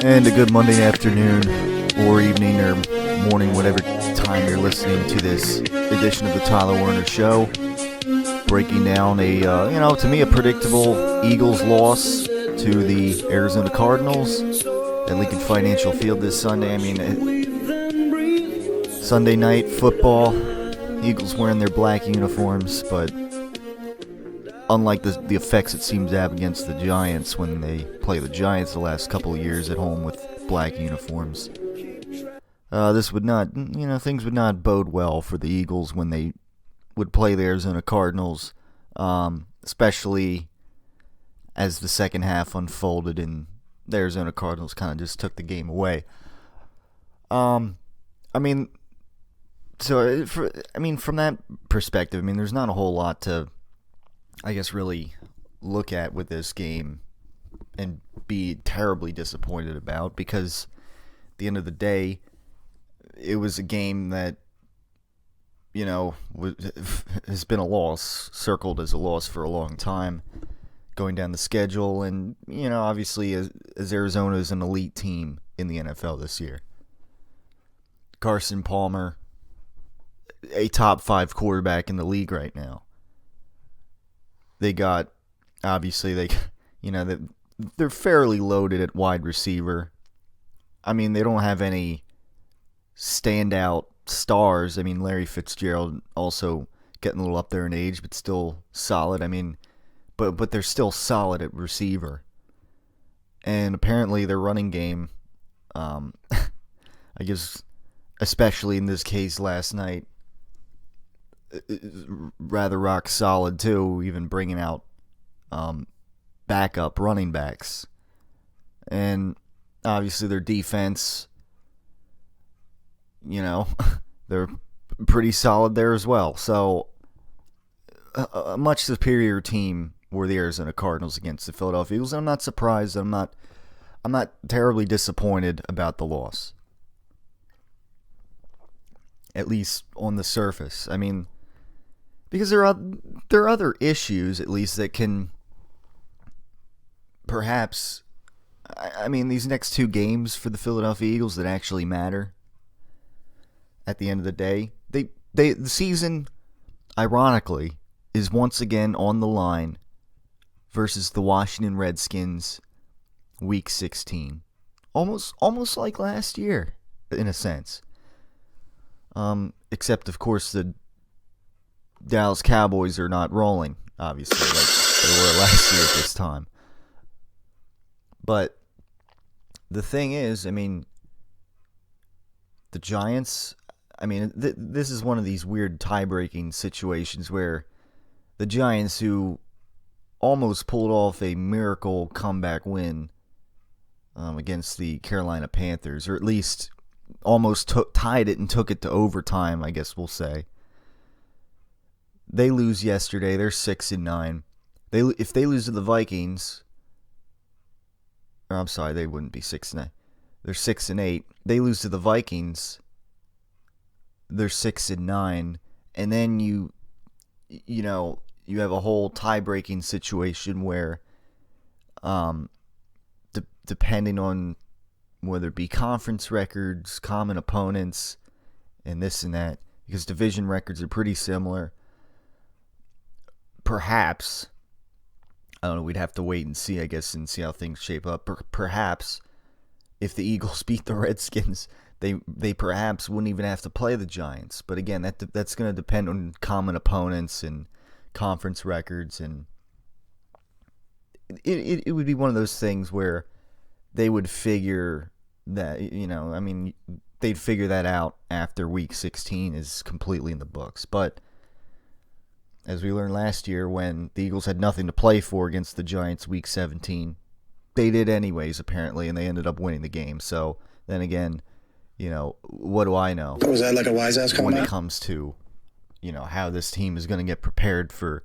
And a good Monday afternoon or evening or morning, whatever time you're listening to this edition of the Tyler Werner Show. Breaking down to me, a predictable Eagles loss to the Arizona Cardinals at Lincoln Financial Field this Sunday. Sunday night football, Eagles wearing their black uniforms, but unlike the effects it seems to have against the Giants when they play the Giants the last couple of years at home with black uniforms, this would not, things would not bode well for the Eagles when they would play the Arizona Cardinals, especially as the second half unfolded and the Arizona Cardinals kind of just took the game away. From that perspective, there's not a whole lot to, really look at with this game and be terribly disappointed about, because at the end of the day, it was a game that, has been a loss, circled as a loss for a long time, going down the schedule, and, obviously as Arizona is an elite team in the NFL this year. Carson Palmer, a top 5 quarterback in the league right now. They got, obviously, they're fairly loaded at wide receiver. They don't have any standout stars. Larry Fitzgerald also getting a little up there in age, but still solid. But they're still solid at receiver. And apparently their running game, especially in this case last night, rather rock solid too, even bringing out backup running backs. And obviously their defense, they're pretty solid there as well. So a much superior team were the Arizona Cardinals against the Philadelphia Eagles. I'm not surprised. I'm not terribly disappointed about the loss, at least on the surface. Because there are other issues, at least, that can perhaps, these next 2 games for the Philadelphia Eagles that actually matter at the end of the day. The season, ironically, is once again on the line versus the Washington Redskins Week 16. Almost like last year, in a sense. Except, of course, the Dallas Cowboys are not rolling, obviously, like they were last year at this time. But the thing is, the Giants, this is one of these weird tie-breaking situations where the Giants, who almost pulled off a miracle comeback win against the Carolina Panthers, or at least almost tied it and took it to overtime, I guess we'll say. They lose yesterday. They're 6-9. If they lose to the Vikings, they wouldn't be 6-9. They're 6-8. They lose to the Vikings, they're 6-9, and then you have a whole tie-breaking situation where, depending on whether it be conference records, common opponents, and this and that, because division records are pretty similar. Perhaps, I don't know, we'd have to wait and see, I guess, and see how things shape up. Perhaps, if the Eagles beat the Redskins, they perhaps wouldn't even have to play the Giants. But again, that's going to depend on common opponents and conference records, and it would be one of those things where they would figure that, they'd figure that out after Week 16 is completely in the books. But as we learned last year, when the Eagles had nothing to play for against the Giants Week 17, they did anyways, apparently, and they ended up winning the game. So then again, what do I know? Was that like a wise ass comment? When it comes to, how this team is going to get prepared for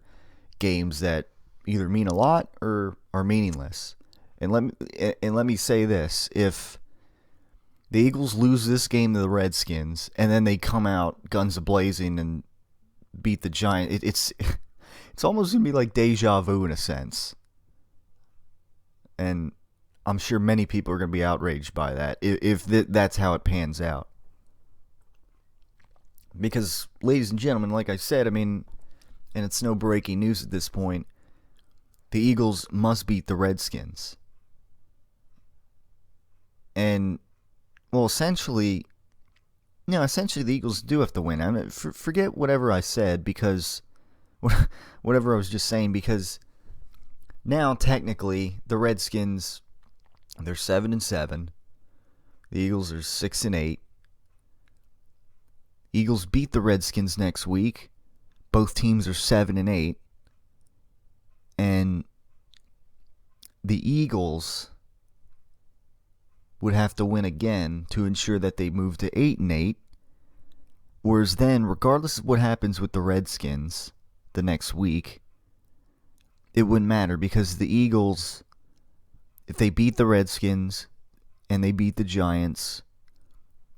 games that either mean a lot or are meaningless. And let me say this: if the Eagles lose this game to the Redskins and then they come out guns a-blazing and beat the Giants, it's almost gonna be like deja vu in a sense. And I'm sure many people are going to be outraged by that if that's how it pans out. Because, ladies and gentlemen, like I said, I mean, and it's no breaking news at this point, the Eagles must beat the Redskins. And, well, essentially the Eagles do have to win. I mean, forget whatever I said, because whatever I was just saying, because now technically the Redskins, they're 7-7. The Eagles are 6-8. Eagles beat the Redskins next week. Both teams are 7-8. And the Eagles would have to win again to ensure that they move to 8-8. Whereas then, regardless of what happens with the Redskins the next week, it wouldn't matter, because the Eagles, if they beat the Redskins and they beat the Giants,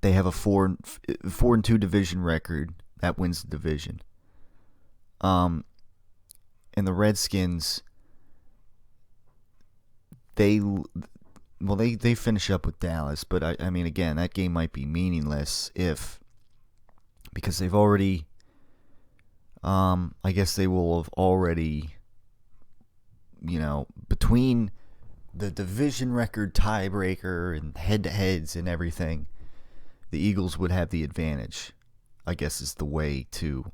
they have a 4-2 division record that wins the division. And the Redskins, they finish up with Dallas, but I mean, again, that game might be meaningless because they've already, I guess they will have already, between the division record tiebreaker and head-to-heads and everything, the Eagles would have the advantage, I guess is the way to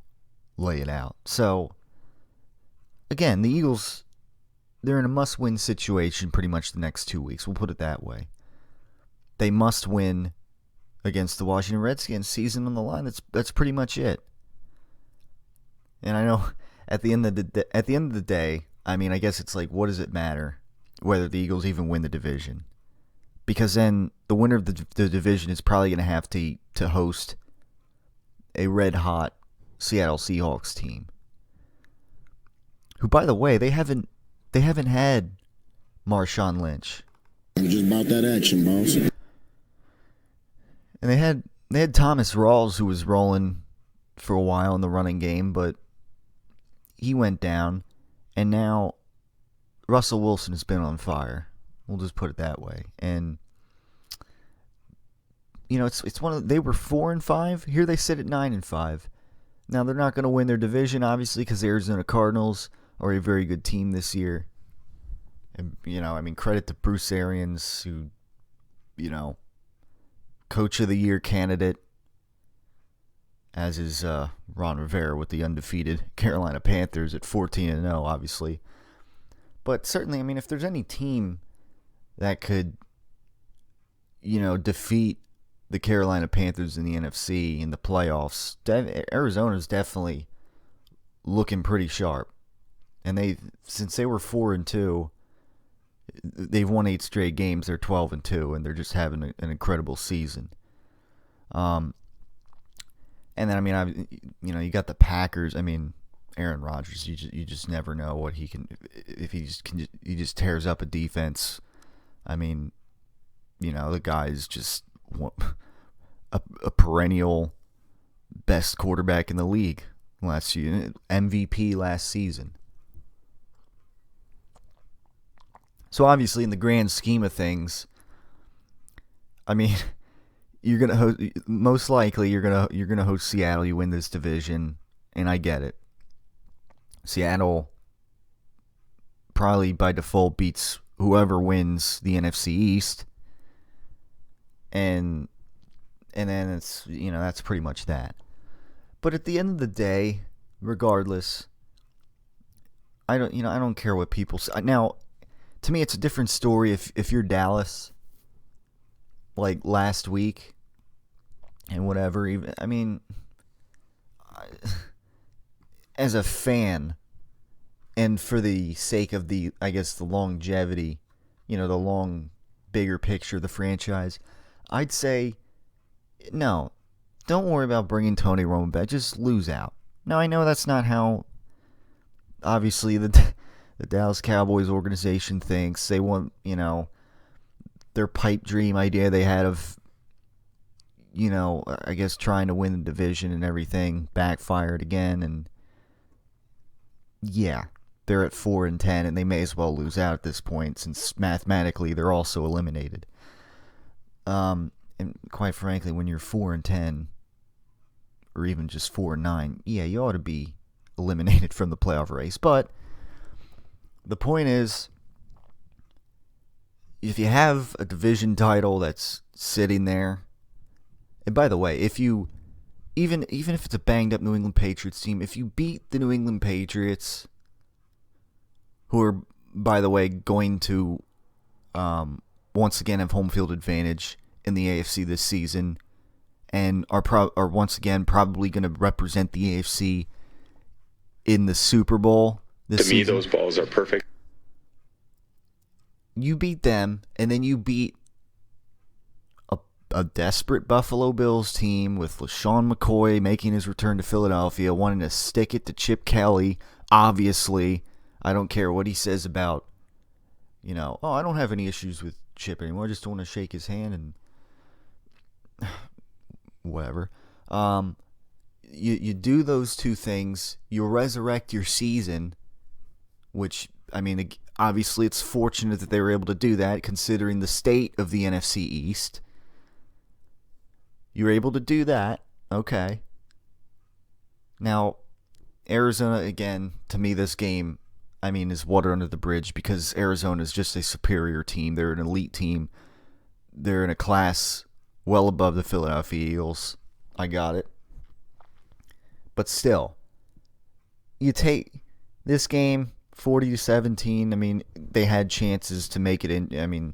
lay it out. So, again, the Eagles, they're in a must-win situation pretty much the next 2 weeks. We'll put it that way. They must win against the Washington Redskins, season on the line. That's pretty much it. And I know at the end of the day, I mean, I guess it's like, what does it matter whether the Eagles even win the division? Because then the winner of the division is probably going to have to host a red-hot Seattle Seahawks team, who, by the way, they haven't had Marshawn Lynch. I'm just about that action, boss. And they had Thomas Rawls, who was rolling for a while in the running game, but he went down. And now Russell Wilson has been on fire. We'll just put it that way. And it's one of they were 4-5. Here they sit at 9-5. Now they're not going to win their division, obviously, because the Arizona Cardinals are a very good team this year. And credit to Bruce Arians, who, Coach of the Year candidate, as is Ron Rivera with the undefeated Carolina Panthers at 14-0, obviously. But certainly, if there's any team that could, defeat the Carolina Panthers in the NFC in the playoffs, Arizona's definitely looking pretty sharp. And since they were 4-2, they've won 8 straight games. They're 12-2, and they're just having an incredible season. And then you got the Packers. Aaron Rodgers. You just never know what he can. If he just tears up a defense. The guy's just a perennial best quarterback in the league last year, MVP last season. So obviously, in the grand scheme of things, you're gonna host, most likely you're gonna host Seattle. You win this division, and I get it. Seattle probably by default beats whoever wins the NFC East, and then it's that's pretty much that. But at the end of the day, regardless, I don't care what people say. Now, to me, it's a different story if you're Dallas, like last week, and whatever. As a fan, and for the sake of the longevity, the bigger picture of the franchise, I'd say, no, don't worry about bringing Tony Romo back. Just lose out. Now, I know that's not how, obviously, the Dallas Cowboys organization thinks. They want, their pipe dream idea they had of, trying to win the division and everything backfired again. And yeah, they're at 4-10, and they may as well lose out at this point since mathematically they're also eliminated. And quite frankly, when you're 4-10, or even just 4-9, yeah, you ought to be eliminated from the playoff race. But the point is, if you have a division title that's sitting there, and by the way, if you even if it's a banged up New England Patriots team, if you beat the New England Patriots, who are, by the way, going to once again have home field advantage in the AFC this season, and are once again probably going to represent the AFC in the Super Bowl this season. To me, those balls are perfect. You beat them, and then you beat a desperate Buffalo Bills team with LaShawn McCoy making his return to Philadelphia, wanting to stick it to Chip Kelly. Obviously, I don't care what he says about, I don't have any issues with Chip anymore. I just don't want to shake his hand and whatever. You do those two things, you resurrect your season, which, obviously it's fortunate that they were able to do that considering the state of the NFC East. You were able to do that, okay. Now, Arizona, again, to me this game, is water under the bridge because Arizona is just a superior team. They're an elite team. They're in a class well above the Philadelphia Eagles. I got it. But still, you take this game 40-17. They had chances to make it in.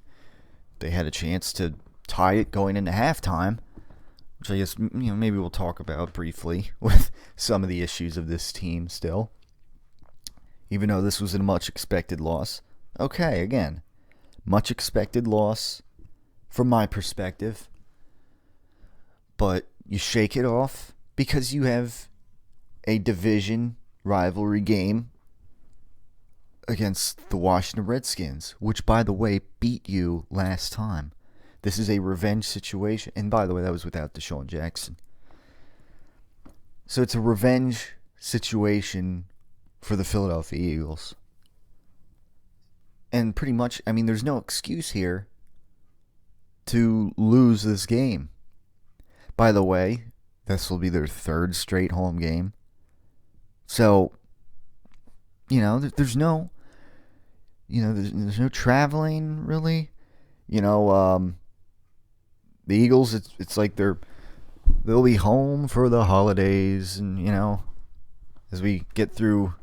They had a chance to tie it going into halftime, which I guess maybe we'll talk about briefly with some of the issues of this team still. Even though this was a much expected loss. Okay, again, much expected loss from my perspective. But you shake it off because you have a division rivalry game against the Washington Redskins, which, by the way, beat you last time. This is a revenge situation. And by the way, that was without Deshaun Jackson. So it's a revenge situation for the Philadelphia Eagles. And pretty much, there's no excuse here to lose this game. By the way, this will be their third straight home game. So, there's no, there's no traveling, really. The Eagles, it's like they'll be home for the holidays, and, as we get through,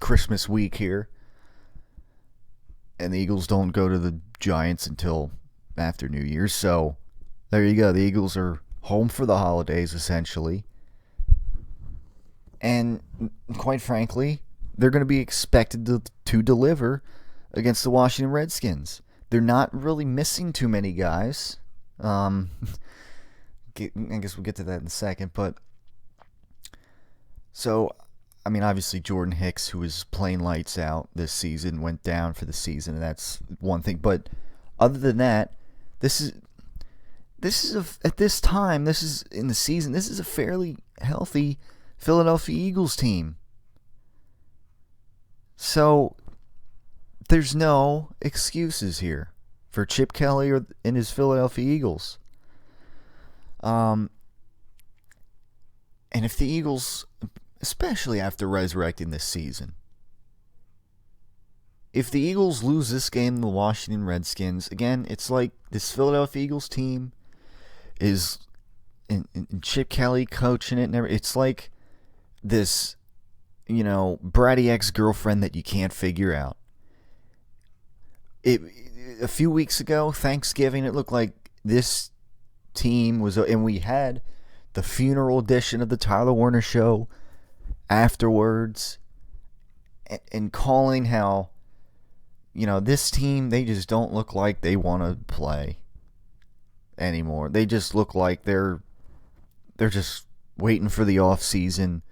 Christmas week here. And the Eagles don't go to the Giants until after New Year's, so there you go. The Eagles are home for the holidays, essentially. And quite frankly, they're going to be expected to deliver against the Washington Redskins. They're not really missing too many guys. I guess we'll get to that in a second. But so, obviously Jordan Hicks, who is playing lights out this season, went down for the season, and that's one thing. But other than that, this is at this time, this is in the season, this is a fairly healthy Philadelphia Eagles team. So there's no excuses here for Chip Kelly and his Philadelphia Eagles. And if the Eagles, especially after resurrecting this season, if the Eagles lose this game to the Washington Redskins, again, it's like this Philadelphia Eagles team is and Chip Kelly coaching it and everything. It's like this, bratty ex-girlfriend that you can't figure out. A few weeks ago, Thanksgiving, it looked like this team was, and we had the funeral edition of the Tyler Werner Show afterwards, and calling how, this team, they just don't look like they want to play anymore. They just look like they're just waiting for the off season,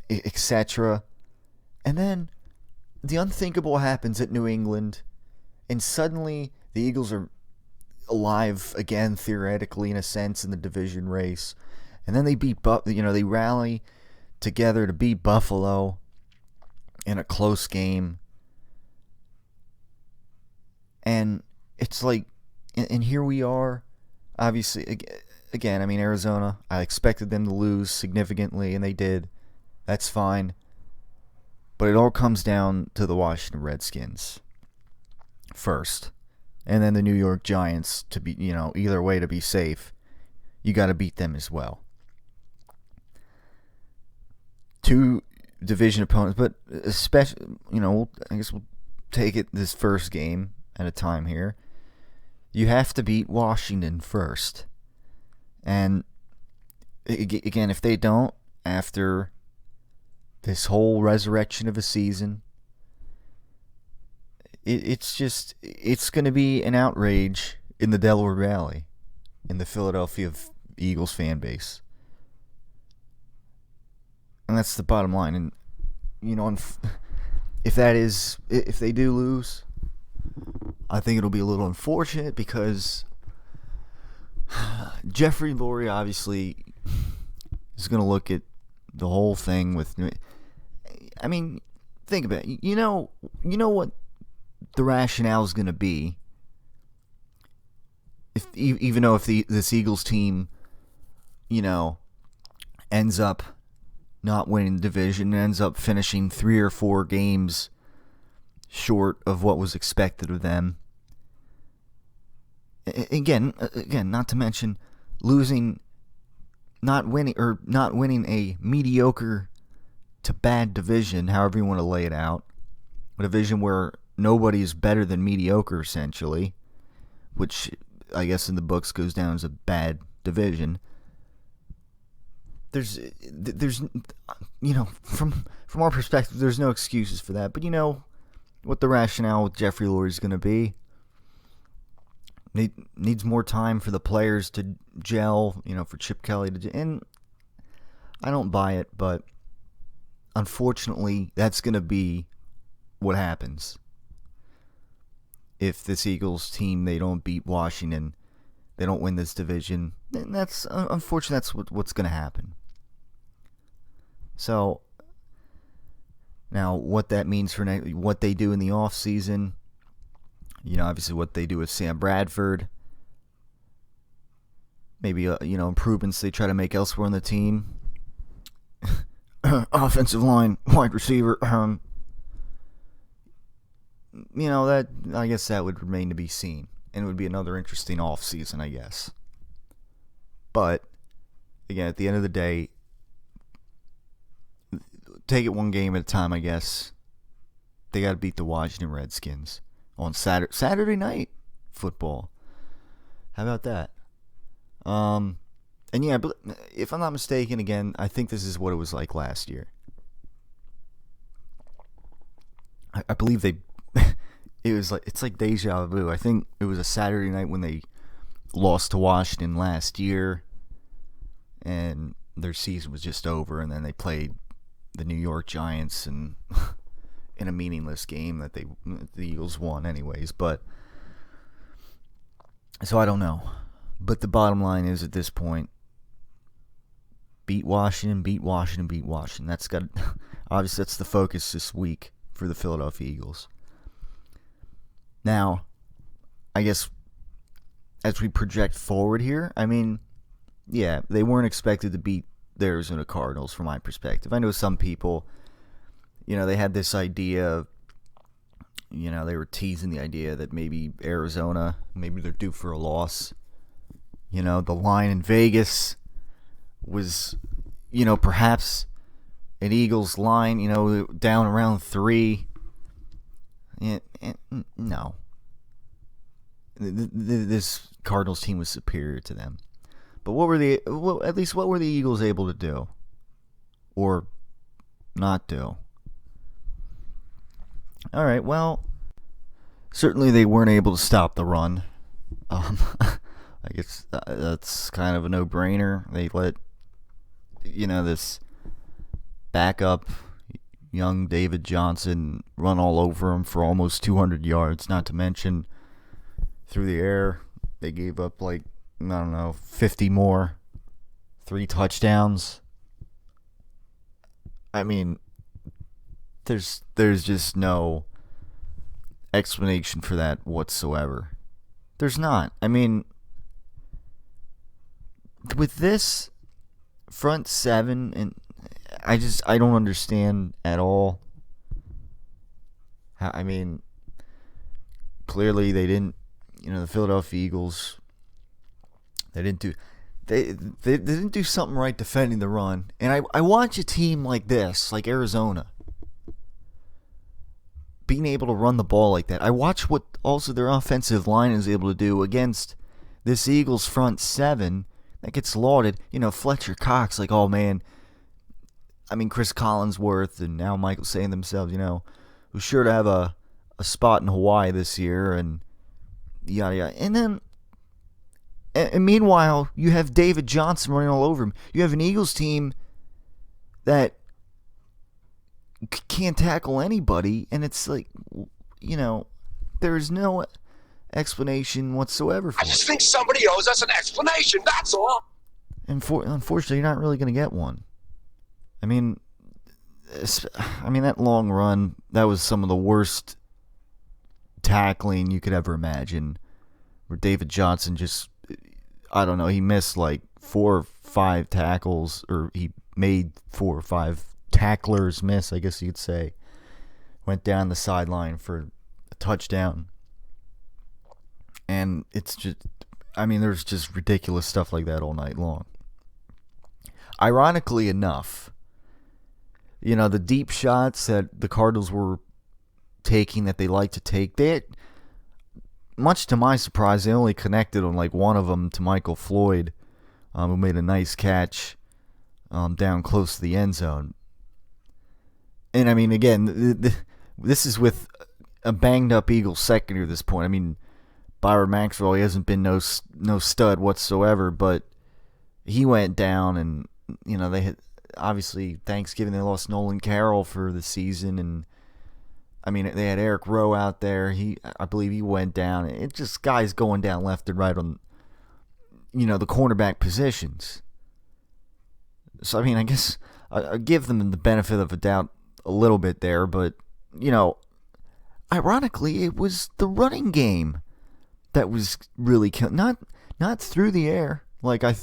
etc. And then the unthinkable happens at New England, and suddenly the Eagles are alive again, theoretically, in a sense, in the division race. And then they beat they rally together to beat Buffalo in a close game. And it's like, and here we are, obviously, again, I mean, Arizona, I expected them to lose significantly, and they did. That's fine. But it all comes down to the Washington Redskins first. And then the New York Giants to be, either way to be safe. You got to beat them as well. Two division opponents, but especially, I guess we'll take it this first game at a time here. You have to beat Washington first. And again, if they don't, after this whole resurrection of a season, it's going to be an outrage in the Delaware Valley, in the Philadelphia Eagles fan base. And that's the bottom line. And, if they do lose, I think it'll be a little unfortunate because Jeffrey Lurie obviously is going to look at the whole thing with, I mean, think about it. You know what the rationale is going to be, even though if this Eagles team, ends up not winning the division, ends up finishing 3 or 4 games short of what was expected of them. Again, not to mention not winning a mediocre to bad division, however you want to lay it out, a division where nobody is better than mediocre, essentially, which I guess in the books goes down as a bad division. There's from our perspective, there's no excuses for that. But what the rationale with Jeffrey Lurie is going to be. Needs more time for the players to gel, for Chip Kelly to, and I don't buy it, but unfortunately, that's going to be what happens. If this Eagles team, they don't beat Washington, they don't win this division, then that's, unfortunately, that's what's going to happen. So, now what that means for what they do in the offseason, obviously what they do with Sam Bradford, maybe, improvements they try to make elsewhere on the team. Offensive line, wide receiver, that, I guess that would remain to be seen. And it would be another interesting offseason, I guess. But, again, at the end of the day, take it one game at a time, I guess. They got to beat the Washington Redskins on Saturday night football. How about that? And yeah, but if I'm not mistaken, again, I think this is what it was like last year. I believe it's like deja vu. I think it was a Saturday night when they lost to Washington last year, and their season was just over, and then they played the New York Giants and in a meaningless game that the Eagles won anyways. But so I don't know. But the bottom line is, at this point, beat Washington. That's got, obviously that's the focus this week for the Philadelphia Eagles. Now, I guess as we project forward here, I mean, yeah, they weren't expected to beat the Arizona Cardinals from my perspective. I know some people, they had this idea, they were teasing the idea that maybe Arizona, maybe they're due for a loss. The line in Vegas was, perhaps an Eagles line, down around 3. No. This Cardinals team was superior to them. But what were the Eagles able to do? Or not do? All right, well, certainly they weren't able to stop the run. I guess that's kind of a no-brainer. They let, this backup young David Johnson run all over him for almost 200 yards, not to mention through the air. They gave up 50 more, 3 touchdowns. I mean, there's just no explanation for that whatsoever. There's not. I mean, with this front seven, and I don't understand at all. I mean, clearly they didn't. The Philadelphia Eagles. They didn't do something right defending the run. And I watch a team like this, like Arizona, being able to run the ball like that. I watch what also their offensive line is able to do against this Eagles front seven that gets lauded. Fletcher Cox, like, oh man. I mean, Chris Collinsworth and now Michael saying themselves, who's sure to have a spot in Hawaii this year and yada yada. And then, and meanwhile, you have David Johnson running all over him. You have an Eagles team that can't tackle anybody, and it's like, there's no explanation whatsoever for it. I just think somebody owes us an explanation, that's all. And unfortunately, you're not really going to get one. I mean, that long run, that was some of the worst tackling you could ever imagine, where David Johnson just, I don't know, he missed like 4 or 5 tackles, or he made 4 or 5 tacklers miss, I guess you could say. Went down the sideline for a touchdown. And it's just, there's just ridiculous stuff like that all night long. Ironically enough, the deep shots that the Cardinals were taking, that they like to take, much to my surprise, they only connected on like one of them to Michael Floyd, who made a nice catch down close to the end zone. And I mean, again, this is with a banged up Eagles secondary at this point. I mean, Byron Maxwell, he hasn't been no stud whatsoever, but he went down, and they had, obviously, Thanksgiving they lost Nolan Carroll for the season, and I mean, they had Eric Rowe out there. I believe he went down. It just guys going down left and right on, the cornerback positions. So, I mean, I guess I give them the benefit of a doubt a little bit there, but, ironically, it was the running game that was really not through the air like I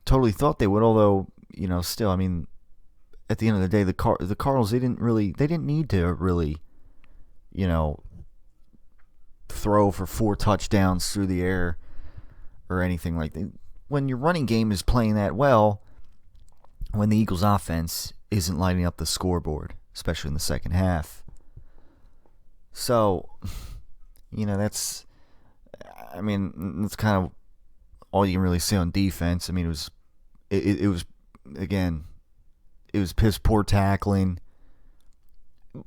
totally thought they would, although, still, I mean, at the end of the day, the Cardinals, they didn't need to really, throw for 4 touchdowns through the air or anything like that. When your running game is playing that well, when the Eagles offense isn't lighting up the scoreboard, especially in the second half. So, that's kind of all you can really say on defense. I mean, it was again, it was piss poor tackling.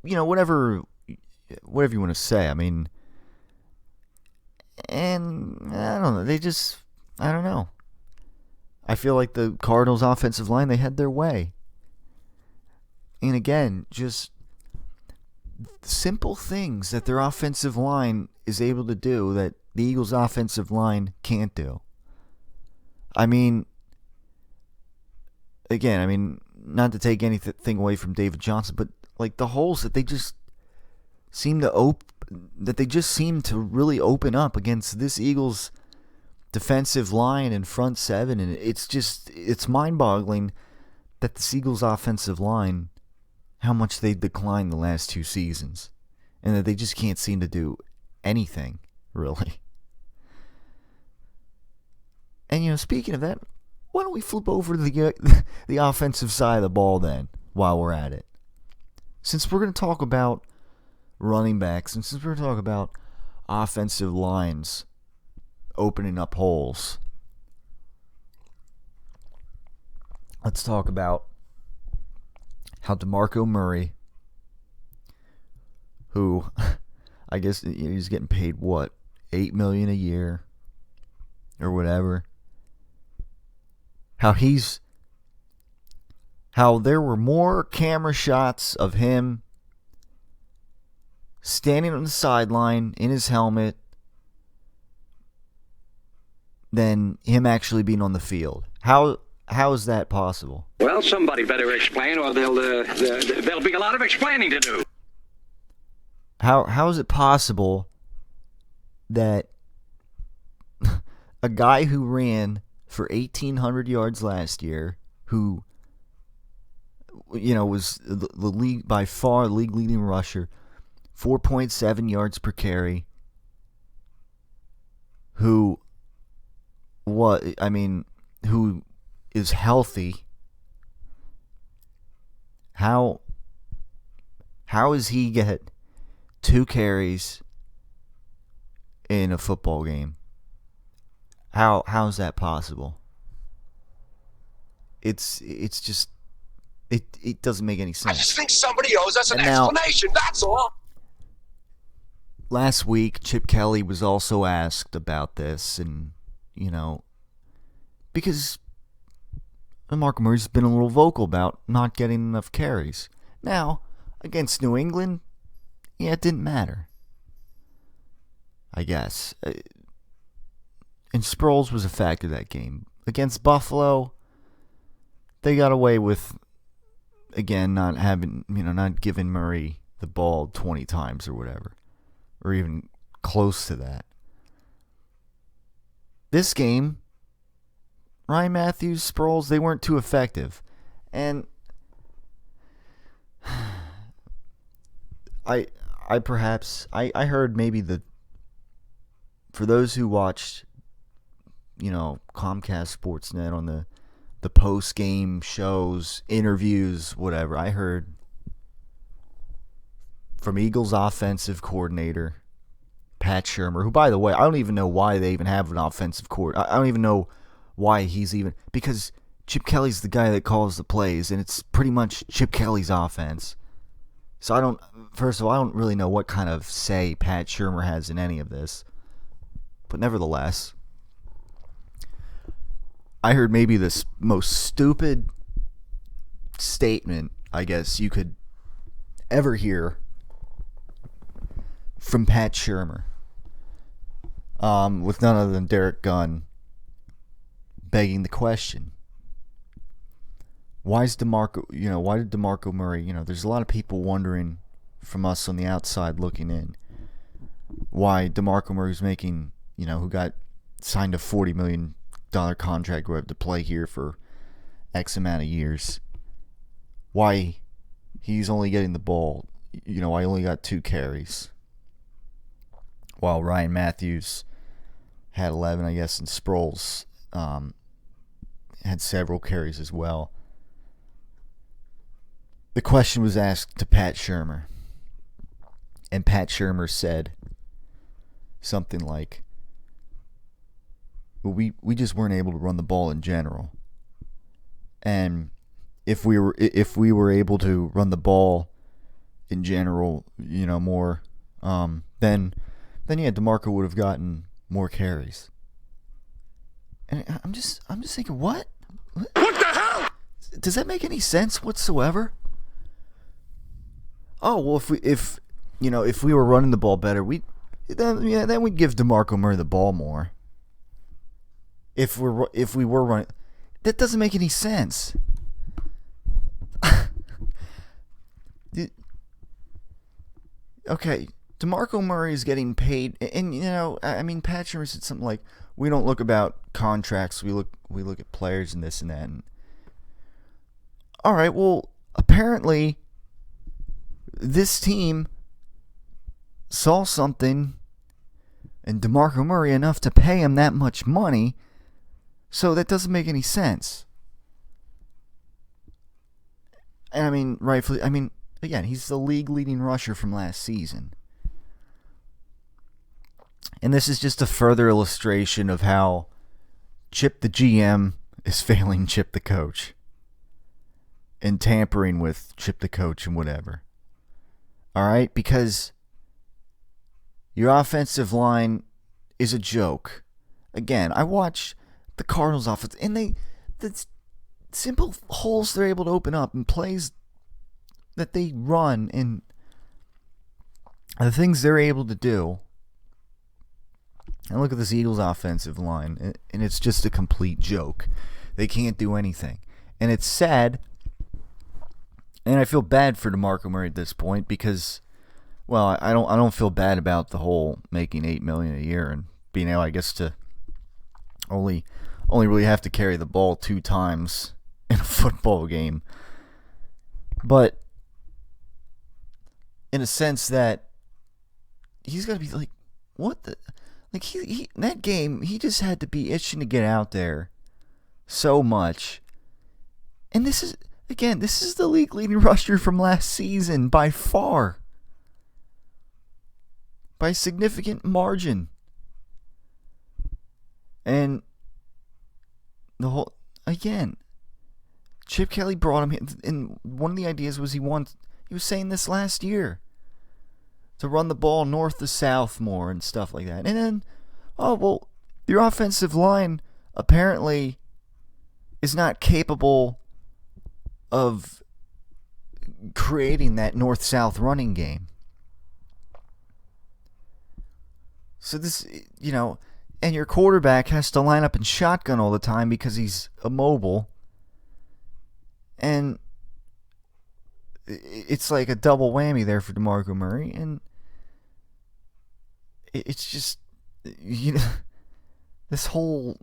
Whatever you want to say. I mean, and I don't know. I don't know. I feel like the Cardinals' offensive line, they had their way. And again, just simple things that their offensive line is able to do that the Eagles' offensive line can't do. I mean, again, not to take anything away from David Johnson, but like the holes that they just seem to really open up against this Eagles defensive line and front seven, and it's mind-boggling that the Eagles offensive line, how much they declined the last 2 seasons, and that they just can't seem to do anything really. And speaking of that, why don't we flip over to the offensive side of the ball then, while we're at it? Since we're going to talk about running backs, and since we're going to talk about offensive lines opening up holes, let's talk about how DeMarco Murray, who I guess he's getting paid what, $8 million a year or whatever, how there were more camera shots of him standing on the sideline in his helmet than him actually being on the field. How How is that possible? Well, somebody better explain, or there'll be a lot of explaining to do. How is it possible that a guy who ran for 1,800 yards last year, who was the league by far league leading rusher, 4.7 yards per carry, who is healthy? How does he get 2 carries in a football game? How is that possible? It's just it doesn't make any sense. I just think somebody owes us an explanation, that's all. Last week, Chip Kelly was also asked about this, and because DeMarco Murray's been a little vocal about not getting enough carries. Now, against New England, it didn't matter, I guess. And Sproles was a factor that game. Against Buffalo, they got away with, again, not giving Murray the ball 20 times or whatever, or even close to that. This game, Ryan Matthews, Sproles, they weren't too effective. And I heard maybe for those who watched, Comcast Sportsnet on the post-game shows, interviews, whatever, I heard from Eagles offensive coordinator Pat Shurmur, who, by the way, I don't even know why they even have an offensive coordinator. I don't even know why because Chip Kelly's the guy that calls the plays, and it's pretty much Chip Kelly's offense. So I don't really know what kind of say Pat Shurmur has in any of this. But nevertheless, I heard maybe this most stupid statement, I guess, you could ever hear from Pat Shurmur, with none other than Derek Gunn begging the question. Why did DeMarco Murray, there's a lot of people wondering from us on the outside looking in, why DeMarco Murray's making, who got signed a $40 million contract, to play here for X amount of years, why he's only getting the ball, I only got 2 carries, while Ryan Matthews had 11, I guess, and Sproles had several carries as well. The question was asked to Pat Shurmur, and Pat Shurmur said something like, we just weren't able to run the ball in general, and if we were able to run the ball in general, more, then DeMarco would have gotten more carries. And I'm just thinking, what the hell? Does that make any sense whatsoever? Oh, well, if we were running the ball better, then we'd give DeMarco Murray the ball more. If we were running, that doesn't make any sense. Okay, DeMarco Murray is getting paid, and Pat Shurmur said something like, "We don't look about contracts. We look at players and this and that." And, all right, well, apparently this team saw something in DeMarco Murray enough to pay him that much money, so that doesn't make any sense. And rightfully, again, he's the league leading rusher from last season. And this is just a further illustration of how Chip the GM is failing Chip the coach, and tampering with Chip the coach and whatever. Alright? Because your offensive line is a joke. Again, I watch the Cardinals offense, and the simple holes they're able to open up and plays that they run and the things they're able to do. And look at this Eagles offensive line, and it's just a complete joke. They can't do anything. And it's sad. And I feel bad for DeMarco Murray at this point because, well, I don't feel bad about the whole making $8 million a year and being able, I guess, to only really have to carry the ball 2 times in a football game. But in a sense that he's got to be like, what the, like he in that game, he just had to be itching to get out there so much. And this is the league leading rusher from last season by far. By a significant margin. And the whole, again, Chip Kelly brought him in, and one of the ideas was he was saying this last year, to run the ball north to south more and stuff like that. And then, your offensive line apparently is not capable of creating that north-south running game. So this, and your quarterback has to line up in shotgun all the time because he's immobile. And it's like a double whammy there for DeMarco Murray. And it's just, this whole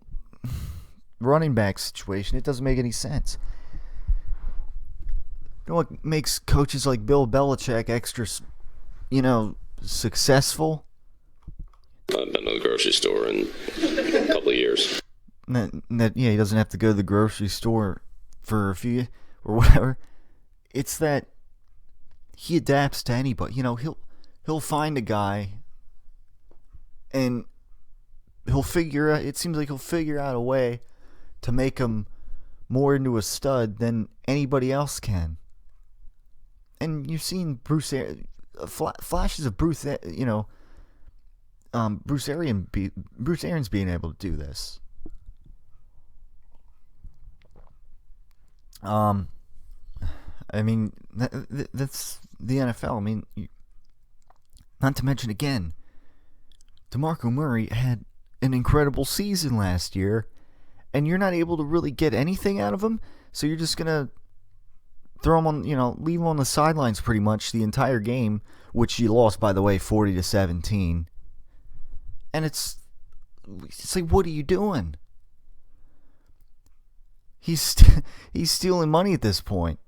running back situation, it doesn't make any sense. You know what makes coaches like Bill Belichick extra, successful? I haven't been to the grocery store in a couple of years. He doesn't have to go to the grocery store for a few or whatever. It's that he adapts to anybody. He'll find a guy and it seems like he'll figure out a way to make him more into a stud than anybody else can. And you've seen flashes of Bruce Arians being able to do this. I mean, that's the NFL. I mean, not to mention again, DeMarco Murray had an incredible season last year, and you're not able to really get anything out of him, so you're just gonna throw him on, leave him on the sidelines pretty much the entire game, which you lost, by the way, 40-17. And it's like, what are you doing? He's stealing money at this point.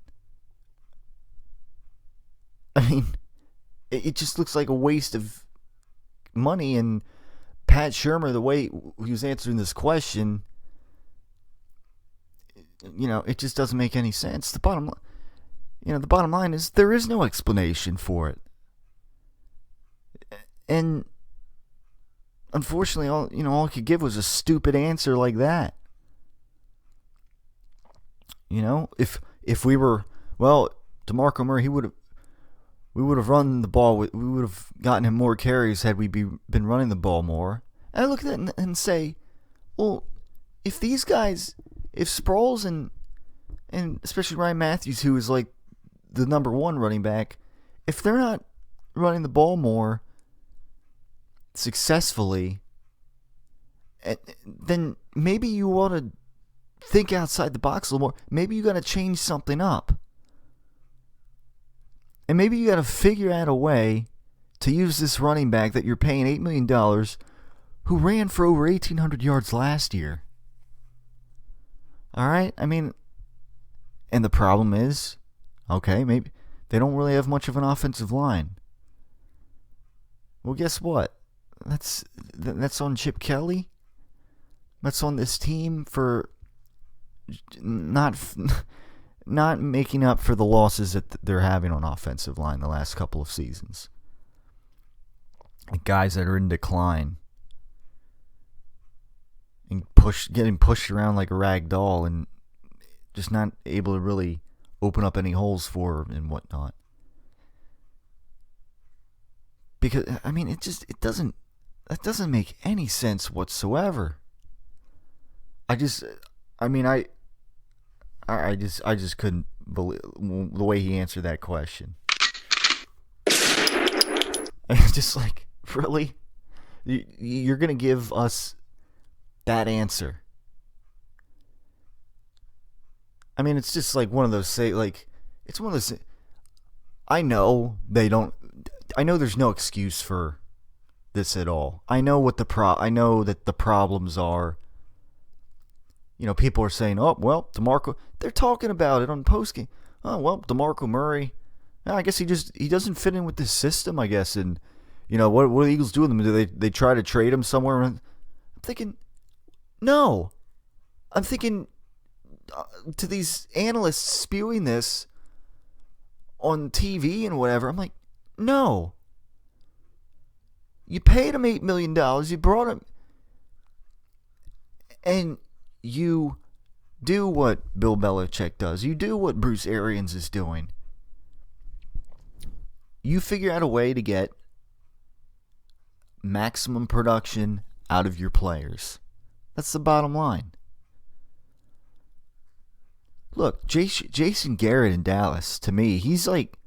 I mean, it just looks like a waste of money. And Pat Shurmur, the way he was answering this question, it just doesn't make any sense. The bottom line is there is no explanation for it. And unfortunately, all he could give was a stupid answer like that. If we were, DeMarco Murray, we would have run the ball. We would have gotten him more carries had we been running the ball more. And I look at that and say, well, if these guys, if Sproles and especially Ryan Matthews, who is like the number one running back, if they're not running the ball more successfully, then maybe you want to think outside the box a little more. Maybe you got to change something up. And maybe you got to figure out a way to use this running back that you're paying $8 million, who ran for over 1,800 yards last year. All right? I mean, and the problem is, okay, maybe they don't really have much of an offensive line. Well, guess what? That's on Chip Kelly. That's on this team for not making up for the losses that they're having on offensive line the last couple of seasons. Guys that are in decline and getting pushed around like a rag doll and just not able to really open up any holes for and whatnot. Because I mean, that doesn't make any sense whatsoever. I just couldn't believe the way he answered that question. It's just like, really? You're going to give us that answer? I mean, it's just like one of those it's one of those. I know they don't. I know there's no excuse for this at all. I know what I know that the problems are. People are saying, "Oh, well, DeMarco." They're talking about it on postgame. Oh, well, DeMarco Murray. I guess he doesn't fit in with this system. I guess, and what do the Eagles do with him? Do they try to trade him somewhere? I'm thinking, no. I'm thinking to these analysts spewing this on TV and whatever. I'm like, no. You paid him $8 million. You brought him, and you do what Bill Belichick does. You do what Bruce Arians is doing. You figure out a way to get maximum production out of your players. That's the bottom line. Look, Jason Garrett in Dallas, to me, he's like,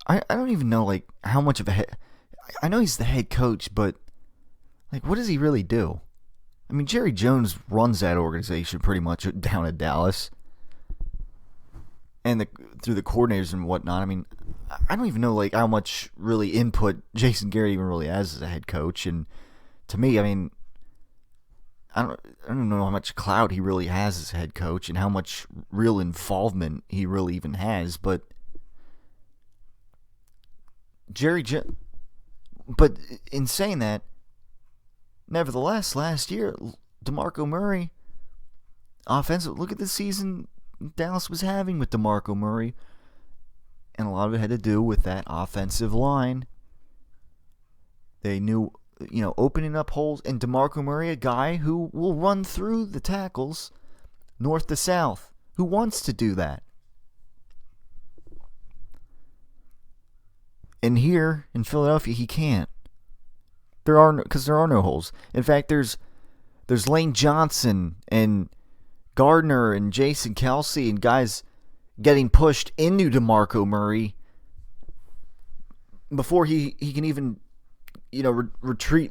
I don't even know like how much of a head. I know he's the head coach, but like, what does he really do? I mean, Jerry Jones runs that organization pretty much down at Dallas, and through the coordinators and whatnot. I mean, I don't even know like how much really input Jason Garrett even really has as a head coach. And to me, I mean, I don't know how much clout he really has as a head coach and how much real involvement he really even has. But but in saying that, nevertheless, last year, DeMarco Murray, offensive, look at the season Dallas was having with DeMarco Murray. And a lot of it had to do with that offensive line. They knew, opening up holes. And DeMarco Murray, a guy who will run through the tackles north to south, who wants to do that. And here in Philadelphia, he can't. Because there are no holes. In fact, there's Lane Johnson and Gardner and Jason Kelsey and guys getting pushed into DeMarco Murray before he can even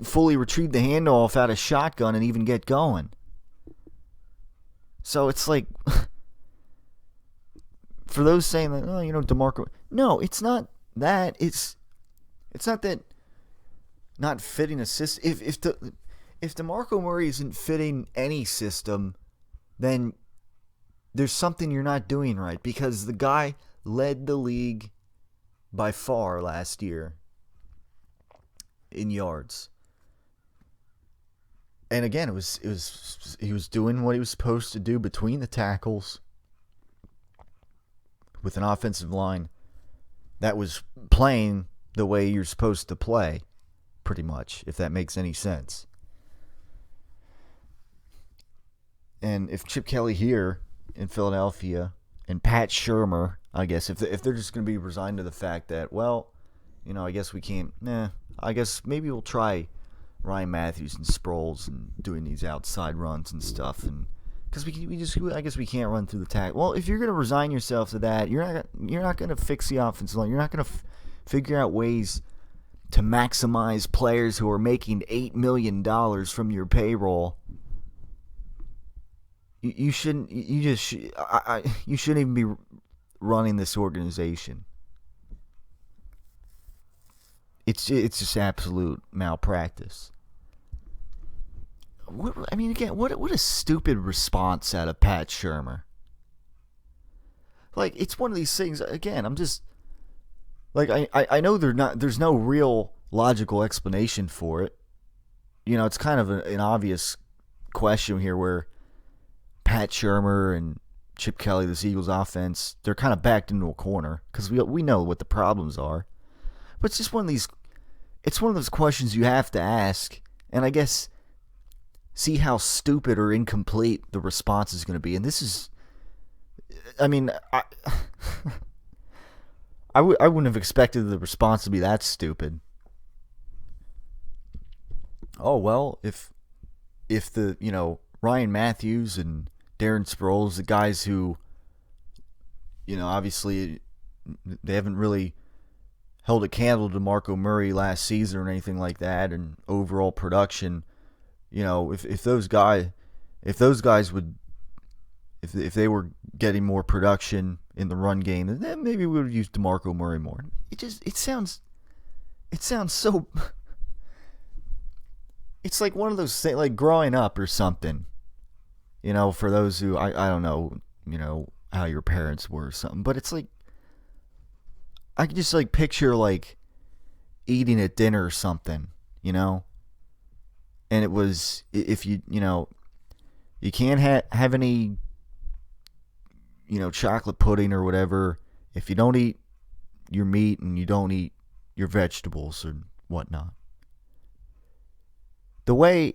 fully retrieve the handoff out of shotgun and even get going. So it's like, for those saying that, DeMarco, no, it's not that. It's not that not fitting a system. If DeMarco Murray isn't fitting any system, then there's something you're not doing right, because the guy led the league by far last year in yards. And again, he was doing what he was supposed to do between the tackles with an offensive line that was playing the way you're supposed to play, pretty much, if that makes any sense. And if Chip Kelly here in Philadelphia and Pat Shurmur, I guess, if they're just going to be resigned to the fact that, well, I guess we can't, I guess maybe we'll try Ryan Matthews and Sproles and doing these outside runs and stuff, and because I guess we can't run through the tack. Well, if you're going to resign yourself to that, you're not going to fix the offensive line. You're not going to figure out ways to maximize players who are making $8 million from your payroll. You shouldn't. You shouldn't even be running this organization. It's just absolute malpractice. What a stupid response out of Pat Shurmur. Like, it's one of these things. Again, I'm just like, I know there's no real logical explanation for it. It's kind of an obvious question here where Pat Shurmur and Chip Kelly, this Eagles offense, they're kind of backed into a corner because we know what the problems are. But it's just one of those questions you have to ask, and I guess see how stupid or incomplete the response is going to be. And this is, I mean, I wouldn't have expected the response to be that stupid. Oh, well, if the, Ryan Matthews and Darren Sproles, the guys who, obviously they haven't really held a candle to DeMarco Murray last season or anything like that, and overall production, if those guys would if they were getting more production in the run game, then maybe we would use DeMarco Murray more. It sounds so. It's like one of those things, like growing up or something. For those who I don't know, how your parents were or something, but it's like I can just like picture like eating at dinner or something, and it was if you can't have any chocolate pudding or whatever if you don't eat your meat and you don't eat your vegetables or whatnot. The way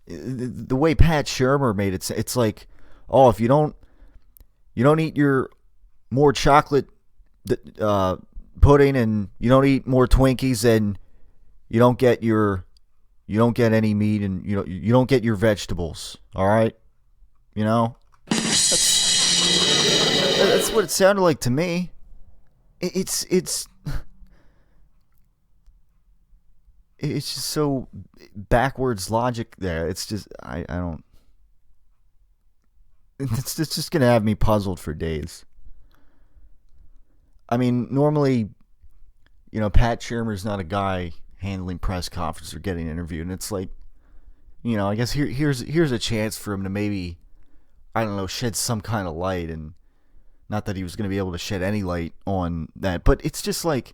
the way Pat Shurmur made it, it's like, oh, if you don't eat your more chocolate pudding and you don't eat more Twinkies, then you don't get any meat and you don't get your vegetables. All right, that's what it sounded like to me. It's just so backwards logic there. It's just I don't. It's just gonna have me puzzled for days. I mean, normally, Pat Shurmur's not a guy handling press conference or getting interviewed, and it's like, I guess here's a chance for him to maybe, I don't know, shed some kind of light, and not that he was going to be able to shed any light on that, but it's just like,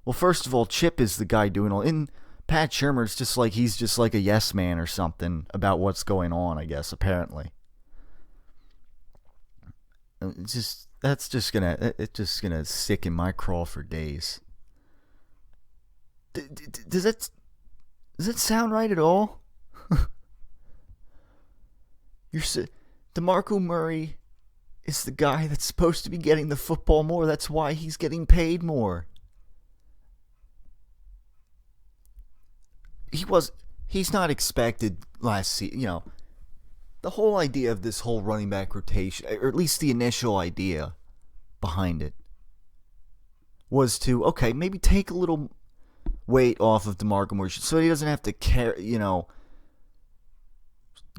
well, first of all, Chip is the guy doing all, and Pat Shurmur's just like, he's just like a yes man or something about what's going on, I guess, apparently. It's just gonna stick in my craw for days. Does it sound right at all? DeMarco Murray is the guy that's supposed to be getting the football more. That's why he's getting paid more. He's not expected last season, the whole idea of this whole running back rotation, or at least the initial idea behind it, was to, okay, maybe take a little weight off of DeMarco Murray so he doesn't have to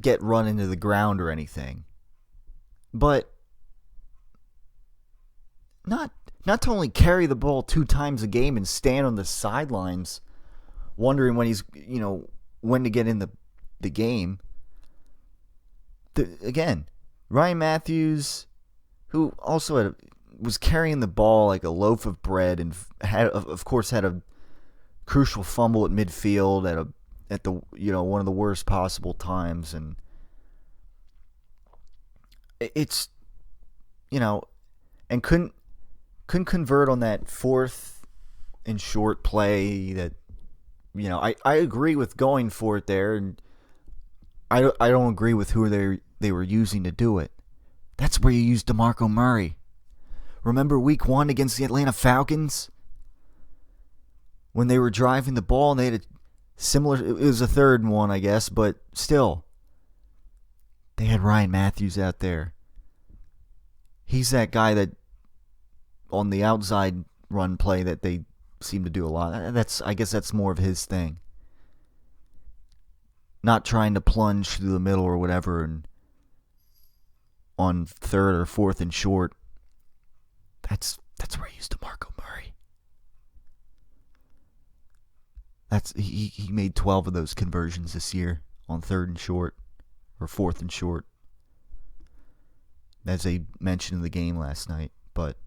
get run into the ground or anything. But not to only carry the ball 2 times a game and stand on the sidelines wondering when he's, when to get in the game. Again, Ryan Matthews, who also was carrying the ball like a loaf of bread and had a crucial fumble at midfield at the one of the worst possible times, and it's and couldn't convert on that 4th and short play that I agree with going for it there, and I don't agree with who they were using to do it. That's where you use DeMarco Murray. Remember week 1 against the Atlanta Falcons? When they were driving the ball and they had a similar, it was a 3rd and 1, I guess, but still, they had Ryan Matthews out there. He's that guy that on the outside run play that they seem to do a lot. I guess that's more of his thing. Not trying to plunge through the middle or whatever, and on 3rd or 4th and short. That's where he used DeMarco Murray. He made 12 of those conversions this year on 3rd and short or 4th and short, as they mentioned in the game last night. But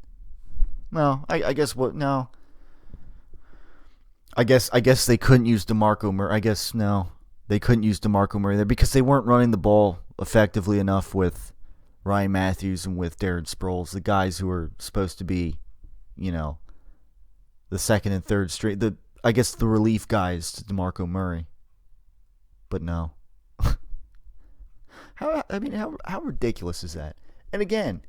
no, I guess what no. I guess they couldn't use DeMarco Murray. I guess no. They couldn't use DeMarco Murray there because they weren't running the ball effectively enough with Ryan Matthews and with Darren Sproles, the guys who are supposed to be, the 2nd and 3rd string, the relief guys to DeMarco Murray. But no. How ridiculous is that? And again,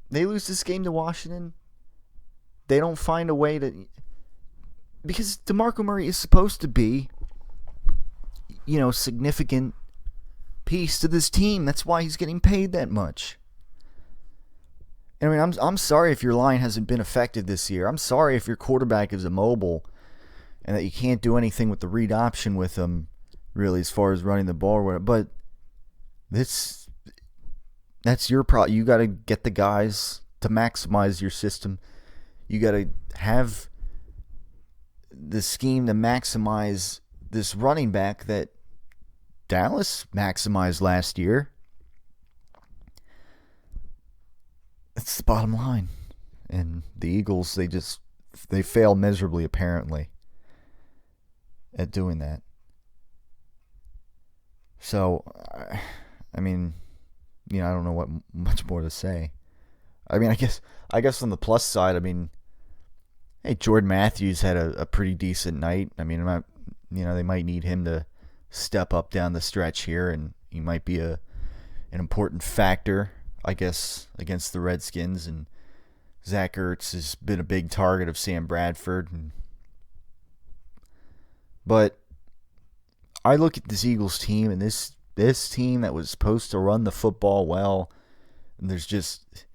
they lose this game to Washington. They don't find a way to, because DeMarco Murray is supposed to be, significant piece to this team. That's why he's getting paid that much. I mean, I'm sorry if your line hasn't been effective this year. I'm sorry if your quarterback is immobile and that you can't do anything with the read option with him, really, as far as running the ball or whatever. But that's your problem. You got to get the guys to maximize your system. You got to have the scheme to maximize this running back that Dallas maximized last year. That's the bottom line. And the Eagles, they fail miserably, apparently, at doing that. So, I mean, I don't know what much more to say. I mean, I guess on the plus side, I mean, hey, Jordan Matthews had a pretty decent night. I mean, they might need him to step up down the stretch here, and he might be an important factor, I guess, against the Redskins. And Zach Ertz has been a big target of Sam Bradford. But I look at this Eagles team, and this team that was supposed to run the football well, and it's just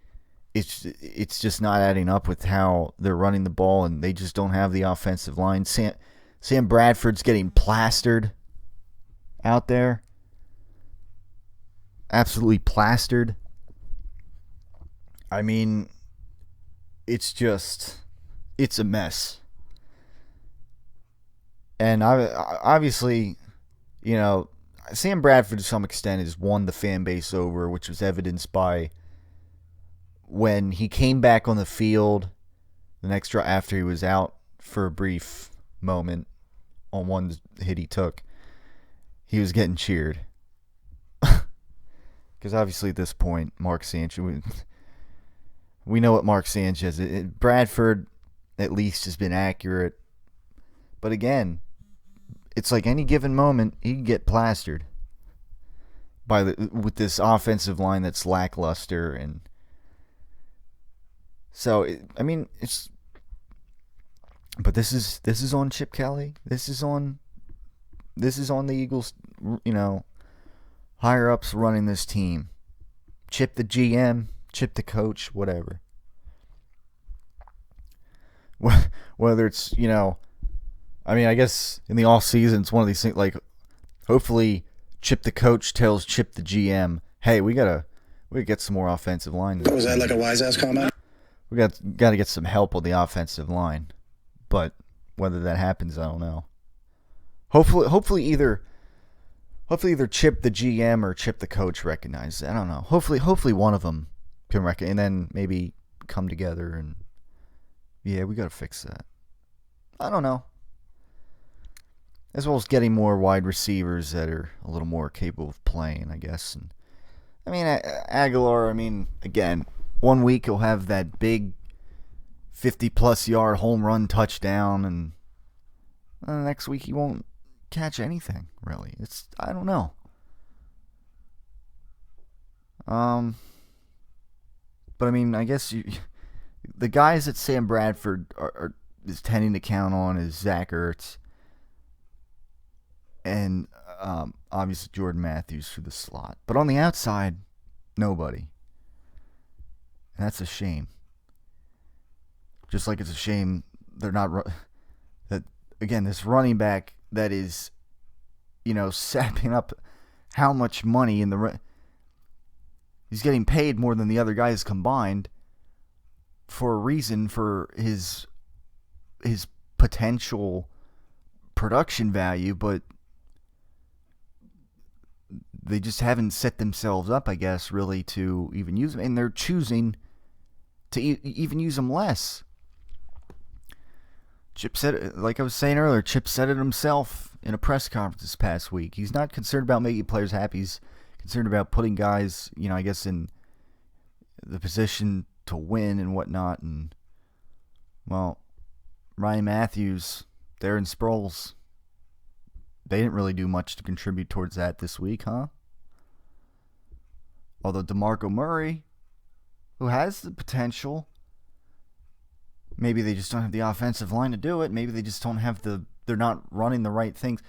not adding up with how they're running the ball, and they just don't have the offensive line. Sam Bradford's getting plastered out there. Absolutely plastered. I mean, it's a mess. And obviously, Sam Bradford to some extent has won the fan base over, which was evidenced by when he came back on the field the next drive after he was out for a brief moment on one hit he took. He was getting cheered. Because obviously at this point, Mark Sanchez, we know what Mark Sanchez is. Bradford at least has been accurate. But again, it's like any given moment, he can get plastered with this offensive line that's lackluster. And so, but this is on Chip Kelly. This is on the Eagles, higher ups running this team. Chip the GM, Chip the coach, whatever. Whether it's, I guess in the off season, it's one of these things, like, hopefully Chip the coach tells Chip the GM, hey, we gotta get some more offensive line. Was that like a wise ass comment? We got to get some help with the offensive line. But whether that happens, I don't know. Hopefully either Chip the GM or Chip the coach recognize it. I don't know. Hopefully one of them can recognize, and then maybe come together and yeah, we got to fix that. I don't know. As well as getting more wide receivers that are a little more capable of playing, I guess. And Aguilar, again, 1 week he'll have that big 50-plus yard home run touchdown, and the next week he won't catch anything, really. I don't know. But I guess the guys that Sam Bradford is tending to count on is Zach Ertz and obviously Jordan Matthews through the slot. But on the outside, nobody. And that's a shame. Just like it's a shame they're not that again, this running back that is, sapping up how much money in the he's getting paid more than the other guys combined for a reason, for his potential production value, but they just haven't set themselves up, I guess, really to even use him, and they're choosing to even use him less. Chip said it, like I was saying earlier, Chip said it himself in a press conference this past week. He's not concerned about making players happy. He's concerned about putting guys, I guess, in the position to win and whatnot. And, well, Ryan Matthews, Darren Sproles, they didn't really do much to contribute towards that this week, huh? Although DeMarco Murray, who has the potential, maybe they just don't have the offensive line to do it. Maybe they just don't have they're not running the right things,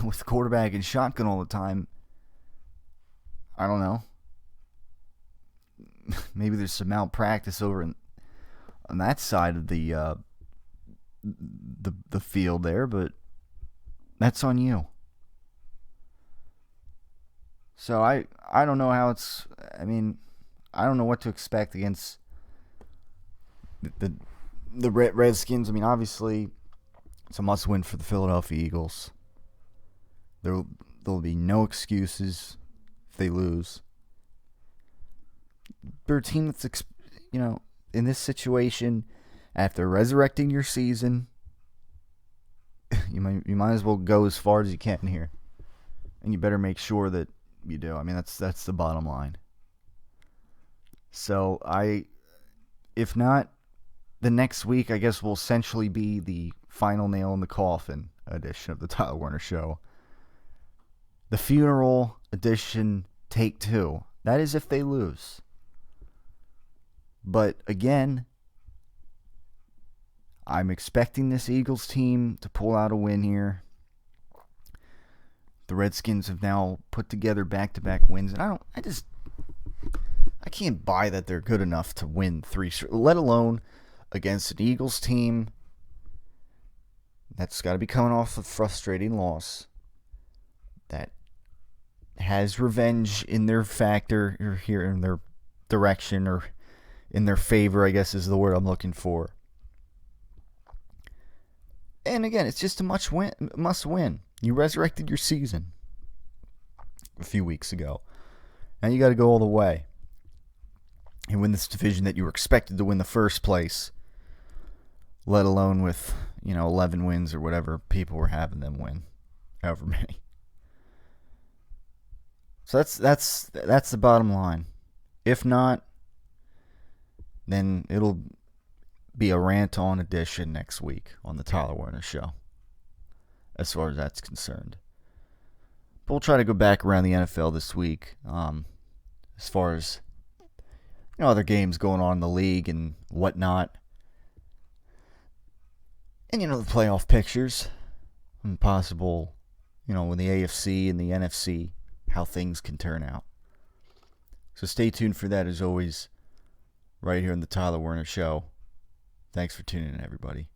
with quarterback and shotgun all the time. I don't know. Maybe there's some malpractice over on that side of the field there, but that's on you. So I don't know how it's. I mean, I don't know what to expect against the Redskins. I mean, obviously, it's a must-win for the Philadelphia Eagles. There'll be no excuses if they lose. They're a team that's, in this situation, after resurrecting your season, you might as well go as far as you can here, and you better make sure that you do. I mean, that's the bottom line. So if not, the next week, I guess, will essentially be the final nail in the coffin edition of the Tyler Werner Show. The funeral edition, take 2. That is if they lose. But again, I'm expecting this Eagles team to pull out a win here. The Redskins have now put together back-to-back wins, and I can't buy that they're good enough to win 3, let alone against an Eagles team that's got to be coming off a frustrating loss, that has revenge in their factor, or here in their direction, or in their favor, I guess is the word I'm looking for. And again, it's just a must win. You resurrected your season a few weeks ago. Now you got to go all the way and win this division that you were expected to win the first place, let alone with 11 wins or whatever people were having them win, however many. So that's the bottom line. If not, then it'll be a rant-on edition next week on the Tyler Werner Show, as far as that's concerned. But we'll try to go back around the NFL this week, as far as other games going on in the league and whatnot. And the playoff pictures and possible, with the AFC and the NFC, how things can turn out. So stay tuned for that, as always, right here on the Tyler Werner Show. Thanks for tuning in, everybody.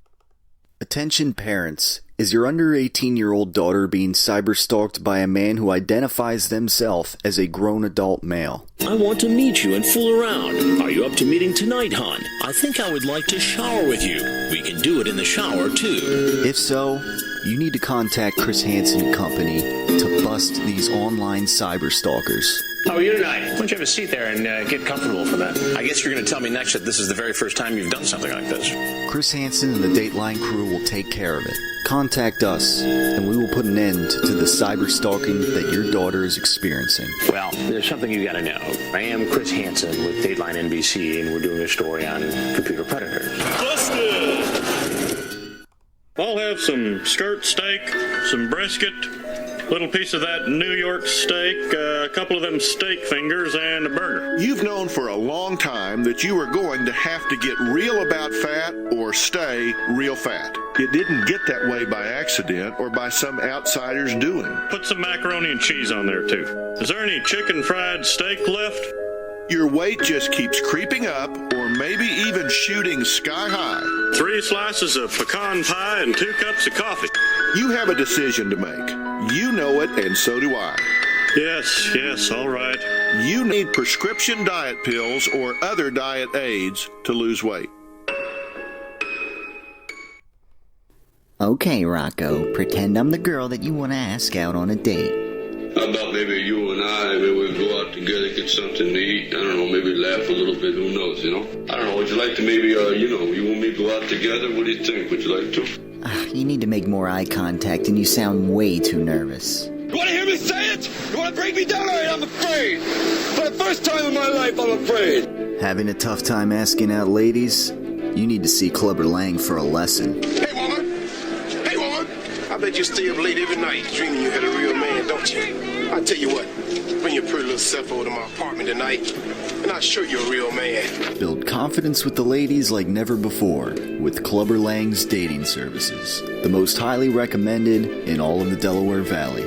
Attention parents. Is your under 18-year-old daughter being cyber-stalked by a man who identifies themselves as a grown adult male? I want to meet you and fool around. Are you up to meeting tonight, hon? I think I would like to shower with you. We can do it in the shower, too. If so, you need to contact Chris Hansen Company to bust these online cyber-stalkers. How are you tonight? Why don't you have a seat there and get comfortable for that? I guess you're going to tell me next that this is the very first time you've done something like this. Chris Hansen and the Dateline crew will take care of it. Contact us, and we will put an end to the cyber stalking that your daughter is experiencing. Well, there's something you got to know. I am Chris Hansen with Dateline NBC, and we're doing a story on computer predators. Busted! I'll have some skirt steak, some brisket, little piece of that New York steak, a couple of them steak fingers, and a burger. You've known for a long time that you were going to have to get real about fat or stay real fat. It didn't get that way by accident or by some outsider's doing. Put some macaroni and cheese on there, too. Is there any chicken fried steak left? Your weight just keeps creeping up or maybe even shooting sky high. 3 slices of pecan pie and 2 cups of coffee. You have a decision to make. You know it, and so do I. Yes, all right. You need prescription diet pills or other diet aids to lose weight. Okay, Rocco, pretend I'm the girl that you want to ask out on a date. How about maybe you and I, maybe we go out together, get something to eat, I don't know, maybe laugh a little bit, who knows, I don't know, would you like to maybe, you want me to go out together? What do you think? Would you like to? You need to make more eye contact and you sound way too nervous. You want to hear me say it? You want to break me down? All right, I'm afraid. For the first time in my life, I'm afraid. Having a tough time asking out ladies? You need to see Clubber Lang for a lesson. Hey, woman. I bet you stay up late every night dreaming you had a real man, don't you? I tell you what, bring your pretty little self over to my apartment tonight, and I'll show you a real man. Build confidence with the ladies like never before with Clubber Lang's dating services. The most highly recommended in all of the Delaware Valley.